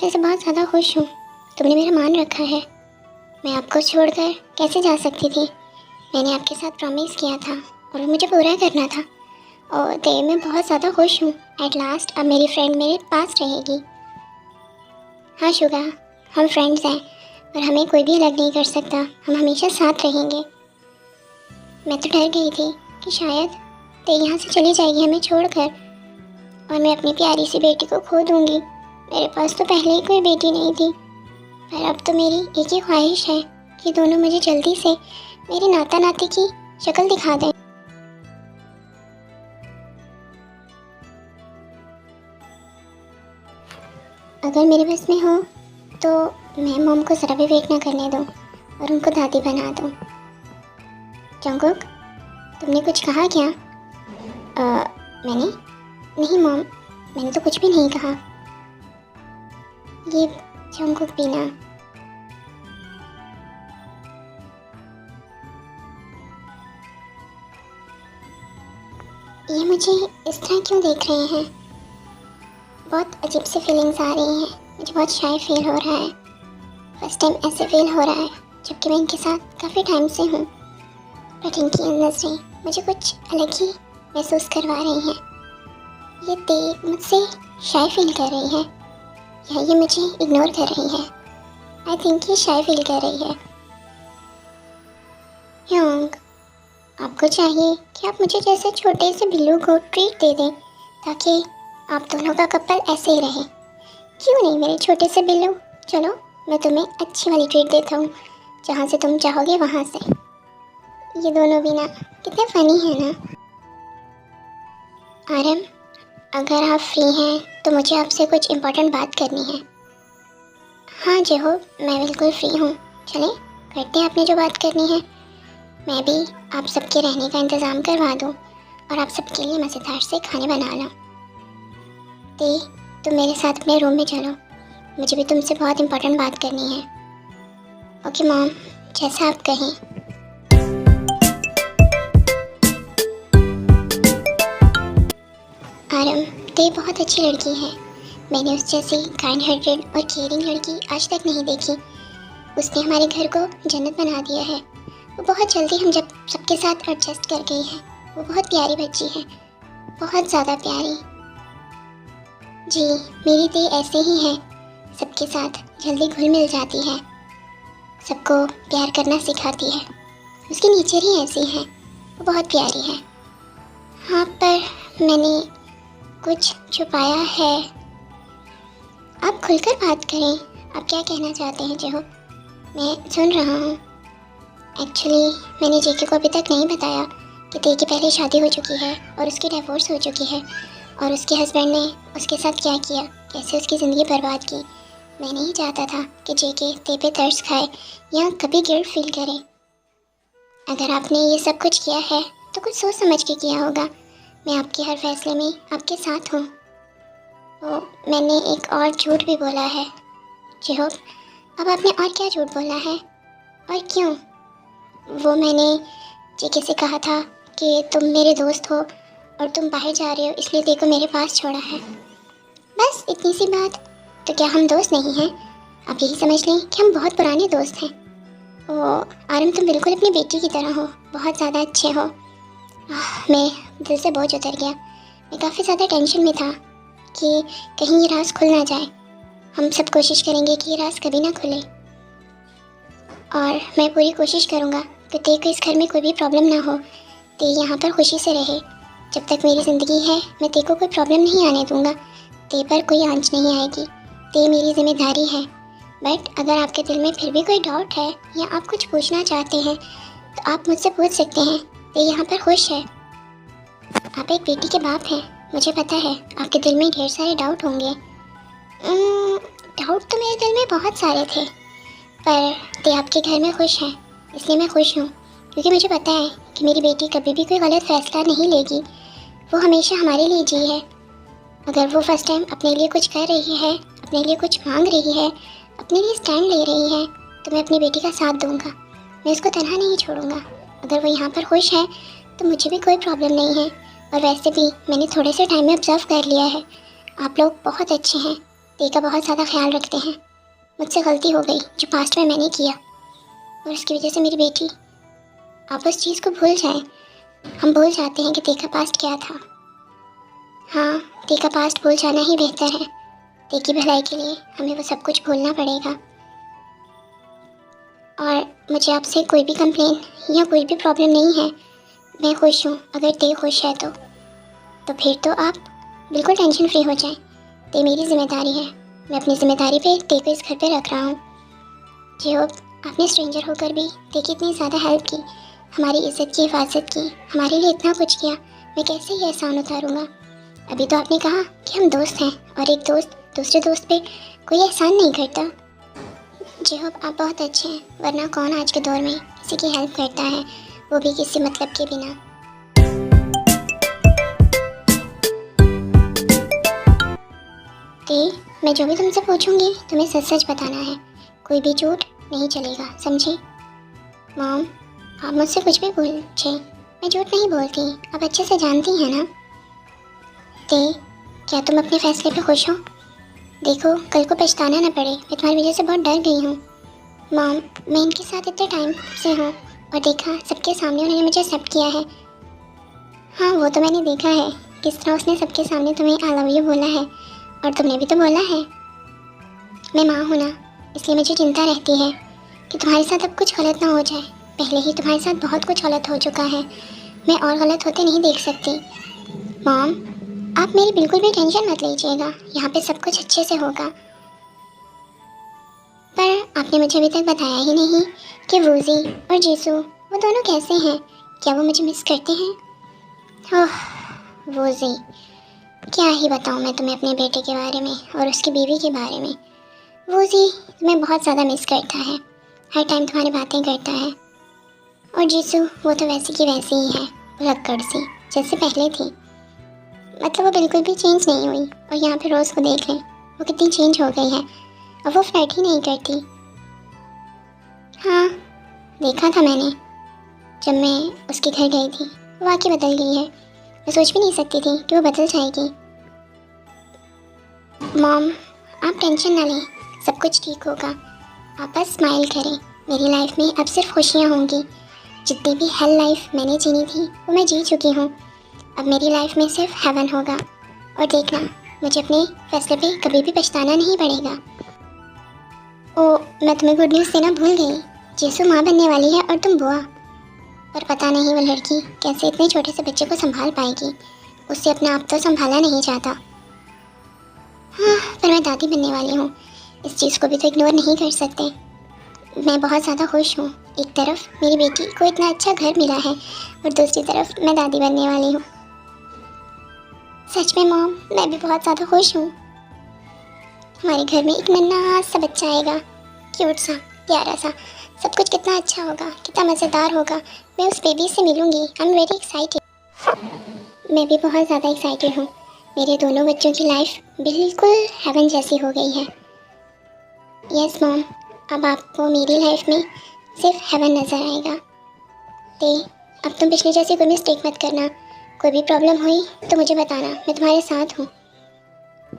फैसले से बहुत ज़्यादा खुश हूँ। तुमने मेरा मान रखा है। मैं आपको छोड़कर कैसे जा सकती थी। मैंने आपके साथ प्रॉमिस किया था और मुझे पूरा करना था। और ते मैं बहुत ज़्यादा खुश हूँ। एट लास्ट अब मेरी फ्रेंड मेरे पास रहेगी। हाँ शुगा, हम फ्रेंड्स हैं और हमें कोई भी अलग नहीं कर सकता। हम हमेशा साथ रहेंगे। मैं तो डर गई थी कि शायद ते यहाँ से चली जाएगी हमें छोड़कर और मैं अपनी प्यारी सी बेटी को खो दूँगी। मेरे पास तो पहले ही कोई बेटी नहीं थी, पर अब तो मेरी एक ही ख्वाहिश है कि दोनों मुझे जल्दी से मेरे नाता नाती की शक्ल दिखा दें। अगर मेरे बस में हो तो मैं मॉम को ज़रा भी वेट ना करने दूँ और उनको दादी बना दूँ। जंगकुक, तुमने कुछ कहा क्या? मैंने नहीं मॉम, मैंने तो कुछ भी नहीं कहा। ये जंगकुक भी ना। ये मुझे इस तरह क्यों देख रहे हैं? बहुत अजीब सी फीलिंग्स आ रही हैं। मुझे बहुत शाय फील हो रहा है। फर्स्ट टाइम ऐसे फील हो रहा है जबकि मैं इनके साथ काफ़ी टाइम से हूँ, बट इनकी नज़रें मुझे कुछ अलग ही महसूस करवा रही हैं। ये देख मुझसे शाय फील कर रही है या ये मुझे इग्नोर कर रही है? आई थिंक ये शाय फील कर रही है। योंग, आपको चाहिए कि आप मुझे जैसे छोटे से बिल्लू को ट्रीट दे दें ताकि आप दोनों का कपल ऐसे ही रहे। क्यों नहीं मेरे छोटे से बिल्लू, चलो मैं तुम्हें अच्छी वाली ट्रीट देता हूँ, जहाँ से तुम चाहोगे वहाँ से। ये दोनों भी ना कितने फ़नी हैं ना। आरम, अगर आप फ्री हैं तो मुझे आपसे कुछ इम्पोर्टेंट बात करनी है। हाँ जेहो, मैं बिल्कुल फ्री हूँ। चलें करते हैं आपने जो बात करनी है। मैं भी आप सबके रहने का इंतज़ाम करवा दूँ और आप सबके लिए मज़ेदार से खाने बना लाऊँ। ते, तुम मेरे साथ अपने रूम में चलो, मुझे भी तुमसे बहुत इम्पोर्टेंट बात करनी है। ओके मॉम, जैसा आप कहें। आरम, ते बहुत अच्छी लड़की है। मैंने उस जैसी काइंड हार्टेड और केयरिंग लड़की आज तक नहीं देखी। उसने हमारे घर को जन्नत बना दिया है। वो बहुत जल्दी हम जब सबके साथ एडजस्ट कर गई है। वो बहुत प्यारी बच्ची है, बहुत ज़्यादा प्यारी। जी, मेरी ते ऐसे ही है, सबके साथ जल्दी घुल मिल जाती है, सबको प्यार करना सिखाती है। उसकी नेचर ही ऐसी है, वो बहुत प्यारी है। हाँ, पर मैंने कुछ छुपाया है। आप खुलकर बात करें, आप क्या कहना चाहते हैं जेहो? मैं सुन रहा हूँ। एक्चुअली मैंने जेके को अभी तक नहीं बताया कि ते की पहले शादी हो चुकी है और उसकी डिवोर्स हो चुकी है और उसके हस्बैंड ने उसके साथ क्या किया, कैसे उसकी ज़िंदगी बर्बाद की। मैं नहीं चाहता था कि जेके ते पे तरस खाए या कभी गिल्ट फील करे। अगर आपने ये सब कुछ किया है तो कुछ सोच समझ के किया होगा। मैं आपके हर फैसले में आपके साथ हूँ। तो मैंने एक और झूठ भी बोला है जेहो। अब आपने और क्या झूठ बोला है और क्यों? वो मैंने जेके से कहा था कि तुम मेरे दोस्त हो और तुम बाहर जा रहे हो इसलिए देखो मेरे पास छोड़ा है। बस इतनी सी बात। तो क्या हम दोस्त नहीं हैं? आप यही समझ लें कि हम बहुत पुराने दोस्त हैं। ओ आरम, तुम बिल्कुल अपनी बेटी की तरह हो, बहुत ज़्यादा अच्छे हो। मैं दिल से बोझ उतर गया। मैं काफ़ी ज़्यादा टेंशन में था कि कहीं ये राज खुल ना जाए। हम सब कोशिश करेंगे कि ये राज कभी ना खुले और मैं पूरी कोशिश करूँगा कि ते को इस घर में कोई भी प्रॉब्लम ना हो। ते यहाँ पर खुशी से रहे। जब तक मेरी ज़िंदगी है मैं ते को कोई प्रॉब्लम नहीं आने दूँगा। ते पर कोई आंच नहीं आएगी। ते मेरी जिम्मेदारी है। बट अगर आपके दिल में फिर भी कोई डाउट है या आप कुछ पूछना चाहते हैं तो आप मुझसे पूछ सकते हैं। ते यहाँ पर खुश है। आप एक बेटी के बाप हैं, मुझे पता है आपके दिल में ढेर सारे डाउट होंगे। डाउट तो मेरे दिल में बहुत सारे थे, पर ते आपके घर में खुश है इसलिए मैं खुश हूँ, क्योंकि मुझे पता है कि मेरी बेटी कभी भी कोई गलत फैसला नहीं लेगी। वो हमेशा हमारे लिए जी है। अगर वो फर्स्ट टाइम अपने लिए कुछ कर रही है, अपने लिए कुछ मांग रही है, अपने लिए स्टैंड ले रही है, तो मैं अपनी बेटी का साथ दूंगा। मैं उसको तनहा नहीं छोड़ूंगा। अगर वो यहाँ पर खुश है तो मुझे भी कोई प्रॉब्लम नहीं है। और वैसे भी मैंने थोड़े से टाइम में ऑब्जर्व कर लिया है, आप लोग बहुत अच्छे हैं। ते का बहुत ज़्यादा ख्याल रखते हैं। मुझसे गलती हो गई जो पास्ट में मैंने किया, और उसकी वजह से मेरी बेटी, आप उस चीज़ को भूल जाएं। हम भूल जाते हैं कि ते का पास्ट क्या था। हाँ, ते का पास्ट भूल जाना ही बेहतर है। ते की भलाई के लिए हमें वो सब कुछ भूलना पड़ेगा। और मुझे आपसे कोई भी कंप्लेन या कोई भी प्रॉब्लम नहीं है। मैं खुश हूँ। अगर ते खुश है तो फिर तो आप बिल्कुल टेंशन फ्री हो जाएं। ते मेरी जिम्मेदारी है। मैं अपनी जिम्मेदारी पे ते को इस घर पे रख रहा हूँ। जी होप आपने स्ट्रेंजर होकर भी ते की इतनी ज़्यादा हेल्प की, हमारी इज़्ज़त की हिफाजत की, हमारे लिए इतना कुछ किया। मैं कैसे ये एहसान उतारूँगा। अभी तो आपने कहा कि हम दोस्त हैं, और एक दोस्त दूसरे दोस्त पे कोई एहसान नहीं करता। जी होप आप बहुत अच्छे हैं, वरना कौन आज के दौर में किसी की हेल्प करता है, वो भी किसी मतलब के बिना। ते, मैं जो भी तुमसे पूछूंगी तुम्हें सच सच बताना है, कोई भी झूठ नहीं चलेगा, समझी। मॉम, आप मुझसे कुछ भी पूछे, मैं झूठ नहीं बोलती, आप अच्छे से जानती हैं ना। ते, क्या तुम अपने फैसले पे खुश हो? देखो, कल को पछताना ना पड़े। मैं तुम्हारी वजह से बहुत डर गई हूँ। मॉम, मैं इनके साथ इतने टाइम से हूँ, और देखा सबके सामने उन्होंने मुझे एक्सेप्ट किया है। हाँ, वो तो मैंने देखा है किस तरह उसने सबके सामने तुम्हें आई लव यू बोला है, और तुमने भी तो बोला है। मैं माँ हूँ ना, इसलिए मुझे चिंता रहती है कि तुम्हारे साथ अब कुछ गलत ना हो जाए। पहले ही तुम्हारे साथ बहुत कुछ गलत हो चुका है, मैं और गलत होते नहीं देख सकती। मॉम, आप मेरी बिल्कुल भी टेंशन मत लीजिएगा, यहाँ पे सब कुछ अच्छे से होगा। पर आपने मुझे अभी तक बताया ही नहीं कि वूजी और जीसू वो दोनों कैसे हैं। क्या वो मुझे मिस करते हैं? ओह, वूजी, क्या ही बताऊँ मैं तुम्हें अपने बेटे के बारे में और उसकी बीवी के बारे में। वूजी तुम्हें बहुत ज़्यादा मिस करता है, हर टाइम तुम्हारी बातें करता है। और जीसू, वो तो वैसी की वैसी ही है, भुलक्कड़ सी, जैसे पहले थी। मतलब वो बिल्कुल भी चेंज नहीं हुई। और यहाँ पे रोज़ को देख लें, वो कितनी चेंज हो गई है, अब वो फ्लर्ट ही नहीं करती। हाँ, देखा था मैंने जब मैं उसके घर गई थी, वो वाकई बदल गई है। मैं सोच भी नहीं सकती थी कि वो बदल जाएगी। मॉम, आप टेंशन ना लें, सब कुछ ठीक होगा। आप बस स्माइल करें। मेरी लाइफ में अब सिर्फ खुशियाँ होंगी। जितनी भी हेल लाइफ मैंने जीनी थी वो मैं जी चुकी हूँ। अब मेरी लाइफ में सिर्फ हेवन होगा। और देखना, मुझे अपने फैसले पे कभी भी पछताना नहीं पड़ेगा। ओ, मैं तुम्हें गुड न्यूज़ देना भूल गई। जीसू माँ बनने वाली है और तुम बुआ। पर पता नहीं वो लड़की कैसे इतने छोटे से बच्चे को संभाल पाएगी। उससे अपना आप तो संभाला नहीं जाता। हाँ, पर मैं दादी बनने वाली हूँ, इस चीज़ को भी तो इग्नोर नहीं कर सकते। मैं बहुत ज़्यादा खुश हूँ। एक तरफ मेरी बेटी को इतना अच्छा घर मिला है, और दूसरी तरफ मैं दादी बनने वाली हूँ। सच में मॉम, मैं भी बहुत ज़्यादा खुश हूँ। हमारे घर में एक नन्हा सा बच्चा आएगा, क्यूट सा, प्यारा सा। सब कुछ कितना अच्छा होगा, कितना मज़ेदार होगा। मैं उस बेबी से मिलूँगी। I am very excited. मैं भी बहुत ज़्यादा एक्साइटेड हूँ। मेरे दोनों बच्चों की लाइफ बिल्कुल हेवन जैसी हो गई है। यस मॉम, अब आपको मेरी लाइफ में सिर्फ हेवन नज़र आएगा। ते, अब तुम पिछली जैसी कोई मिस्टेक मत करना। कोई भी प्रॉब्लम हुई तो मुझे बताना, मैं तुम्हारे साथ हूँ।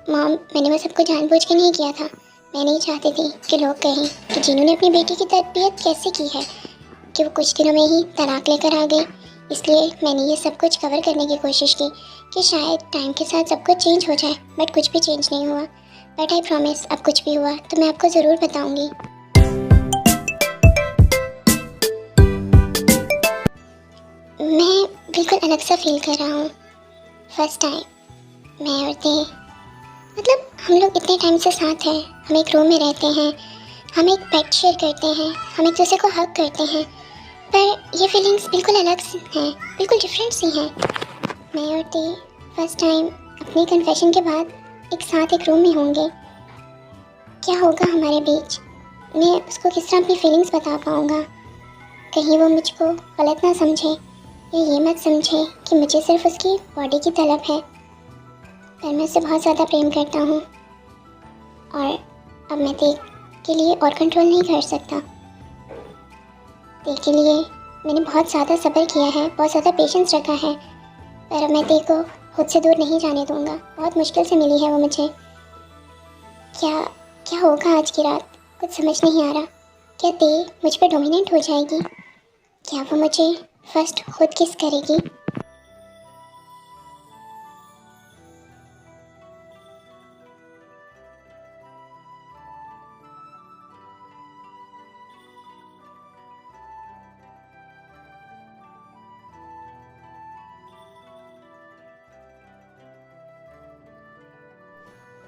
मॉम, मैंने वो सबको जानबूझ के नहीं किया था। मैं नहीं चाहती थी कि लोग कहें कि जीनू ने अपनी बेटी की तरबियत कैसे की है, कि वो कुछ दिनों में ही तलाक लेकर आ गई। इसलिए मैंने ये सब कुछ कवर करने की कोशिश की कि शायद टाइम के साथ सब कुछ चेंज हो जाए, बट कुछ भी चेंज नहीं हुआ। बट आई प्रॉमिस, अब कुछ भी हुआ तो मैं आपको ज़रूर बताऊँगी। मैं बिल्कुल अलग सा फील कर रहा हूँ। फर्स्ट टाइम मैं और ते, मतलब हम लोग इतने टाइम से साथ हैं, हम एक रूम में रहते हैं, हम एक बेड शेयर करते हैं, हम एक दूसरे को हग करते हैं, पर ये फीलिंग्स बिल्कुल अलग हैं, बिल्कुल डिफरेंट सी हैं। मैं और ते फर्स्ट टाइम अपनी कन्फेशन के बाद एक साथ एक रूम में होंगे। क्या होगा हमारे बीच, मैं उसको किस तरह अपनी फीलिंग्स बता पाऊँगा। कहीं वो मुझको गलत ना समझे, या ये मत समझे कि मुझे सिर्फ उसकी बॉडी की तलब है। पर मैं उससे बहुत ज़्यादा प्रेम करता हूँ, और अब मैं ते के लिए और कंट्रोल नहीं कर सकता। ते के लिए मैंने बहुत ज़्यादा सब्र किया है, बहुत ज़्यादा पेशेंस रखा है, पर अब मैं ते को खुद से दूर नहीं जाने दूँगा। बहुत मुश्किल से मिली है वो मुझे। क्या क्या होगा आज की रात, कुछ समझ नहीं आ रहा। क्या ते मुझ पर डोमिनेंट हो जाएगी? क्या वो मुझे फर्स्ट खुद किस करेगी?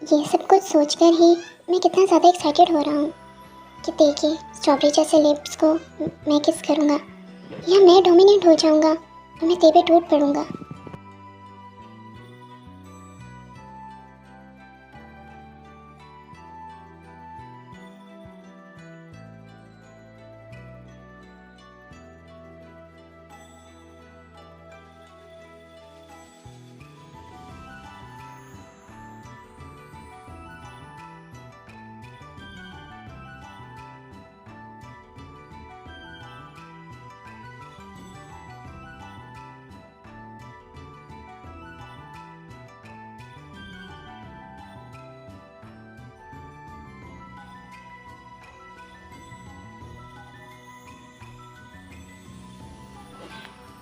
ये सब कुछ सोचकर ही मैं कितना ज़्यादा एक्साइटेड हो रहा हूँ कि देखिए स्ट्रॉबेरी जैसे लिप्स को मैं किस करूँगा, या मैं डोमिनेंट हो जाऊँगा और मैं ते पे टूट पड़ूँगा।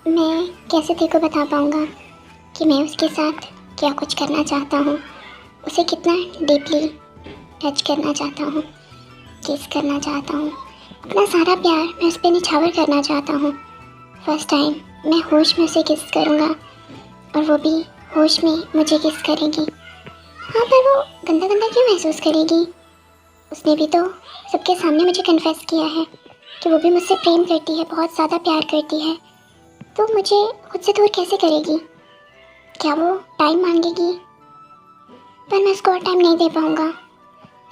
मैं कैसे ते को बता पाऊँगा कि मैं उसके साथ क्या कुछ करना चाहता हूँ, उसे कितना डीपली टच करना चाहता हूँ, किस करना चाहता हूँ, अपना सारा प्यार मैं उस पर निछावर करना चाहता हूँ। फर्स्ट टाइम मैं होश में उसे किस करूँगा और वो भी होश में मुझे किस करेगी। हाँ, पर वो गंदा गंदा क्यों महसूस करेगी? उसने भी तो सबके सामने मुझे कन्फेस किया है कि वो भी मुझसे प्रेम करती है, बहुत ज़्यादा प्यार करती है, तो मुझे खुद से दूर कैसे करेगी? क्या वो टाइम मांगेगी? पर मैं उसको और टाइम नहीं दे पाऊँगा।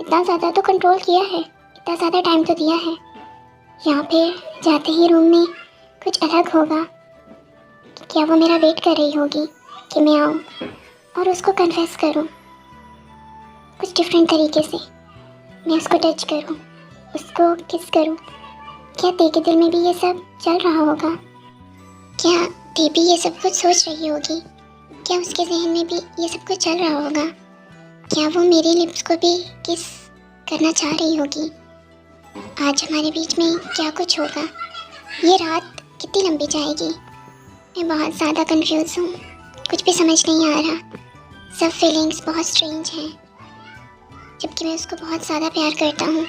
इतना ज़्यादा तो कंट्रोल किया है, इतना ज़्यादा टाइम तो दिया है। यहाँ पे जाते ही रूम में कुछ अलग होगा। क्या वो मेरा वेट कर रही होगी कि मैं आऊँ और उसको कन्फेस करूँ कुछ डिफरेंट तरीके से? मैं उसको टच करूँ, उसको किस करूँ। क्या ते के दिल में भी ये सब चल रहा होगा? क्या ते भी ये सब कुछ सोच रही होगी? क्या उसके जहन में भी ये सब कुछ चल रहा होगा? क्या वो मेरे लिप्स को भी किस करना चाह रही होगी? आज हमारे बीच में क्या कुछ होगा? ये रात कितनी लंबी जाएगी? मैं बहुत ज़्यादा कंफ्यूज हूँ, कुछ भी समझ नहीं आ रहा। सब फीलिंग्स बहुत स्ट्रेंज हैं, जबकि मैं उसको बहुत ज़्यादा प्यार करता हूँ।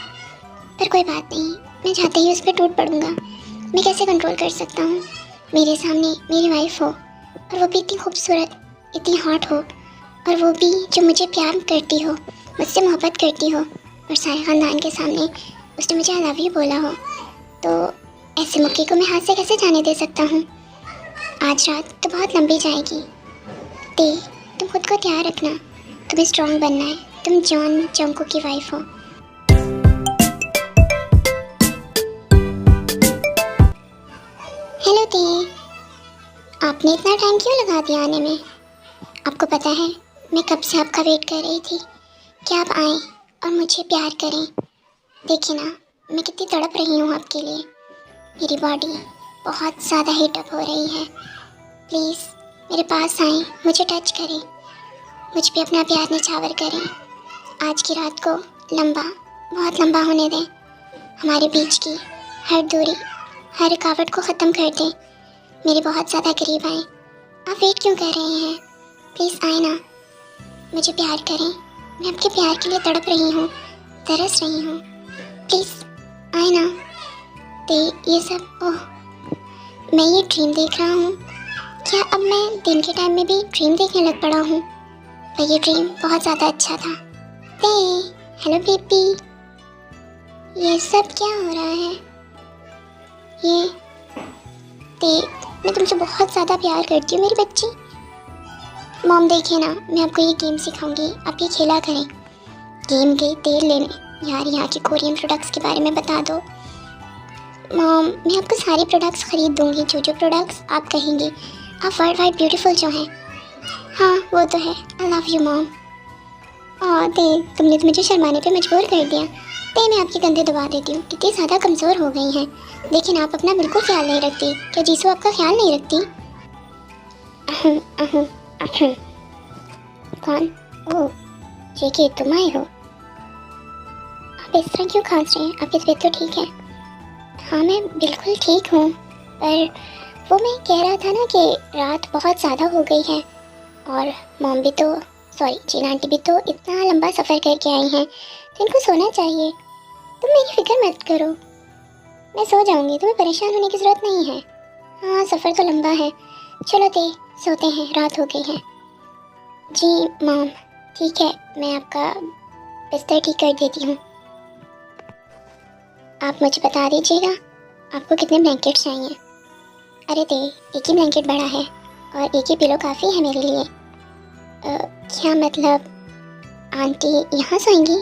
पर कोई बात नहीं, मैं चाहते ही उस पर टूट पड़ूँगा। मैं कैसे कंट्रोल कर सकता हूँ? मेरे सामने मेरी वाइफ हो और वो भी इतनी खूबसूरत, इतनी हॉट हो, और वो भी जो मुझे प्यार करती हो, मुझसे मोहब्बत करती हो, और सारे ख़ानदान के सामने उसने मुझे आई लव यू बोला हो, तो ऐसे मौके को मैं हाथ से कैसे जाने दे सकता हूँ? आज रात तो बहुत लंबी जाएगी। ते, तुम खुद को तैयार रखना, तुम्हें स्ट्रॉन्ग बनना है, तुम जॉन जंको की वाइफ हो। हेलो ते, आपने इतना टाइम क्यों लगा दिया आने में? आपको पता है मैं कब से आपका वेट कर रही थी कि आप आएँ और मुझे प्यार करें। देखिए ना, मैं कितनी तड़प रही हूँ आपके लिए। मेरी बॉडी बहुत ज़्यादा हीटअप हो रही है। प्लीज़ मेरे पास आएँ, मुझे टच करें, मुझ पे अपना प्यार निछावर करें। आज की रात को लंबा, बहुत लंबा होने दें। हमारे बीच की हर दूरी, हर रुकावट को ख़त्म कर दें। मेरे बहुत ज़्यादा करीब आएँ। आप वेट क्यों कर रहे हैं? प्लीज़ आए ना, मुझे प्यार करें। मैं आपके प्यार के लिए तड़प रही हूँ, तरस रही हूँ। प्लीज़ आए ना। ते, ये सब, ओह, मैं ये ड्रीम देख रहा हूँ। क्या अब मैं दिन के टाइम में भी ड्रीम देखने लग पड़ा हूँ? पर ये ड्रीम बहुत ज़्यादा अच्छा था। ते, हेलो बेबी, ये सब क्या हो रहा है? ये ते, मैं तुमसे बहुत ज़्यादा प्यार करती हूँ मेरी बच्ची। मॉम देखिए ना, मैं आपको ये गेम सिखाऊंगी, आप ये खेला करें। गेम गई तेल लेने, यार यहाँ के कोरियन प्रोडक्ट्स के बारे में बता दो। मॉम, मैं आपको सारे प्रोडक्ट्स ख़रीद दूँगी, जो जो प्रोडक्ट्स आप कहेंगी। आप वर्ल्ड वाइड ब्यूटीफुल जो हैं। हाँ वो तो है। I love you mom. देख, तुमने तो मुझे शर्माने पे मजबूर कर दिया। ते, मैं आपके कंधे दबा देती हूँ, कितनी ज़्यादा कमज़ोर हो गई हैं। लेकिन आप अपना बिल्कुल ख्याल नहीं रखती। क्या जीसू आपका ख्याल नहीं रखती? अहं, अहं, अहं। कौन? ओह, जेके, तुम आए हो? आप इस तरह क्यों खांस रहे हैं? आपकी तबीयत तो ठीक है? हाँ, मैं बिल्कुल ठीक हूँ, पर वो मैं कह रहा था ना कि रात बहुत ज़्यादा हो गई है और मॉम भी तो, सॉरी जीना आंटी भी तो इतना लंबा सफ़र करके आई हैं, तो इनको सोना चाहिए। तुम मेरी फ़िक्र मत करो, मैं सो जाऊँगी, तुम्हें परेशान होने की ज़रूरत नहीं है। हाँ, सफ़र तो लंबा है, चलो ते सोते हैं, रात हो गई है। जी मॉम, ठीक है, मैं आपका बिस्तर ठीक कर देती हूँ। आप मुझे बता दीजिएगा आपको कितने ब्लैंकेट चाहिए। अरे दे, एक ही ब्लैंकेट बड़ा है और एक ही पिलो काफ़ी है मेरे लिए। क्या मतलब आंटी यहाँ सोएंगी?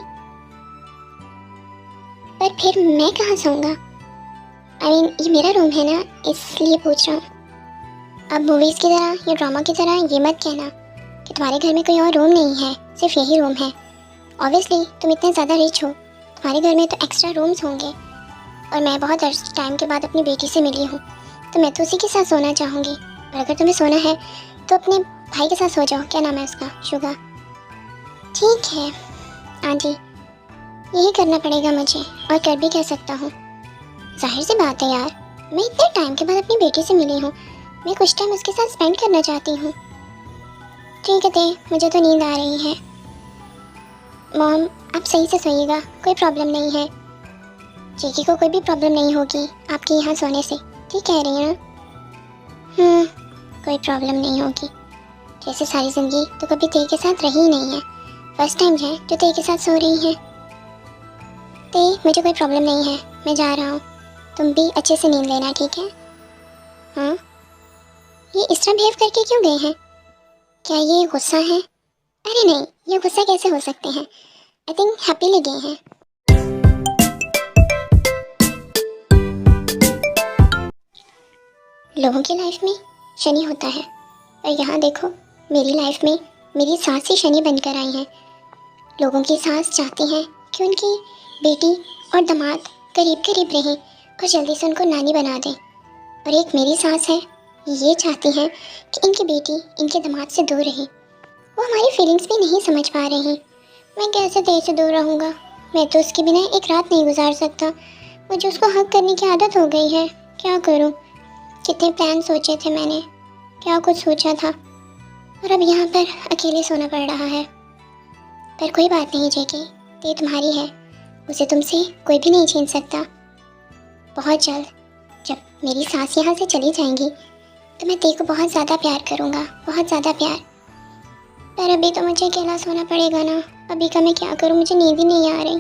पर फिर मैं कहाँ सोऊंगा? आई मीन ये मेरा रूम है ना, इसलिए पूछ रहा हूँ। अब मूवीज़ की तरह या ड्रामा की तरह ये मत कहना कि तुम्हारे घर में कोई और रूम नहीं है, सिर्फ यही रूम है। ऑब्वियसली तुम इतने ज़्यादा रिच हो, तुम्हारे घर में तो एक्स्ट्रा रूम्स होंगे, और मैं बहुत टाइम के बाद अपनी बेटी से मिली हूँ, तो मैं तो उसी के साथ सोना चाहूँगी। और अगर तुम्हें सोना है तो अपने भाई के साथ सो जाओ। क्या नाम है उसका? शुगा। ठीक है आंटी, यही करना पड़ेगा मुझे, और कर भी कह सकता हूँ। जाहिर सी बात है यार, मैं इतने टाइम के बाद अपनी बेटी से मिली हूँ, मैं कुछ टाइम उसके साथ स्पेंड करना चाहती हूँ। ठीक है ते, मुझे तो नींद आ रही है। मॉम आप सही से सोइएगा, कोई प्रॉब्लम नहीं है, चीकी को कोई भी प्रॉब्लम नहीं होगी आपके यहाँ सोने से, ठीक कह रही हैं ना? कोई प्रॉब्लम नहीं होगी। जैसे सारी ज़िंदगी तो कभी ते के साथ रही ही नहीं है, फर्स्ट टाइम है जो ते के साथ सो रही है। ते मुझे कोई प्रॉब्लम नहीं है, मैं जा रहा हूँ, तुम भी अच्छे से नींद लेना, ठीक है? हाँ, ये इस तरह बिहेव करके क्यों गए हैं? क्या ये गुस्सा है? अरे नहीं, ये गुस्सा कैसे हो सकते हैं? आई थिंक हैप्पीली गए हैं। लोगों की लाइफ में शनि होता है, और यहाँ देखो मेरी लाइफ में मेरी सास ही शनि बनकर आई हैं। लोगों की सास चाहती हैं कि उनकी बेटी और दामाद करीब करीब रहें और जल्दी से उनको नानी बना दें, और एक मेरी सास है, ये चाहती हैं कि इनकी बेटी इनके दामाद से दूर रहे। वो हमारी फीलिंग्स भी नहीं समझ पा रही। मैं कैसे देर से दूर रहूँगा? मैं तो उसके बिना एक रात नहीं गुजार सकता, मुझे उसको हक करने की आदत हो गई है। क्या करूँ? कितने प्लान सोचे थे मैंने, क्या कुछ सोचा था, और अब यहाँ पर अकेले सोना पड़ रहा है। पर कोई बात नहीं जेके, ये तुम्हारी है, उसे तुमसे कोई भी नहीं छीन सकता। बहुत जल्द जब मेरी सास यहाँ से चली जाएंगी तो मैं ते को बहुत ज़्यादा प्यार करूँगा, बहुत ज़्यादा प्यार। पर अभी तो मुझे अकेला सोना पड़ेगा ना, अभी का मैं क्या करूँ? मुझे नींद ही नहीं आ रही,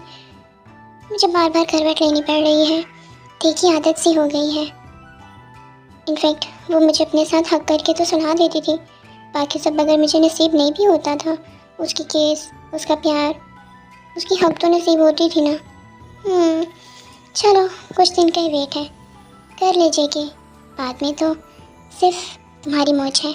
मुझे बार बार करवट लेनी पड़ रही है, ते की आदत सी हो गई है। इनफैक्ट वो मुझे अपने साथ हक करके तो सुला देती थी, बाकी सब अगर मुझे नसीब नहीं भी होता था, उसकी केस, उसका प्यार, उसकी हक तो नसीब होती थी ना। चलो कुछ दिन का ही वेट है, कर लीजिएगी, बाद में तो सिर्फ तुम्हारी मौज है।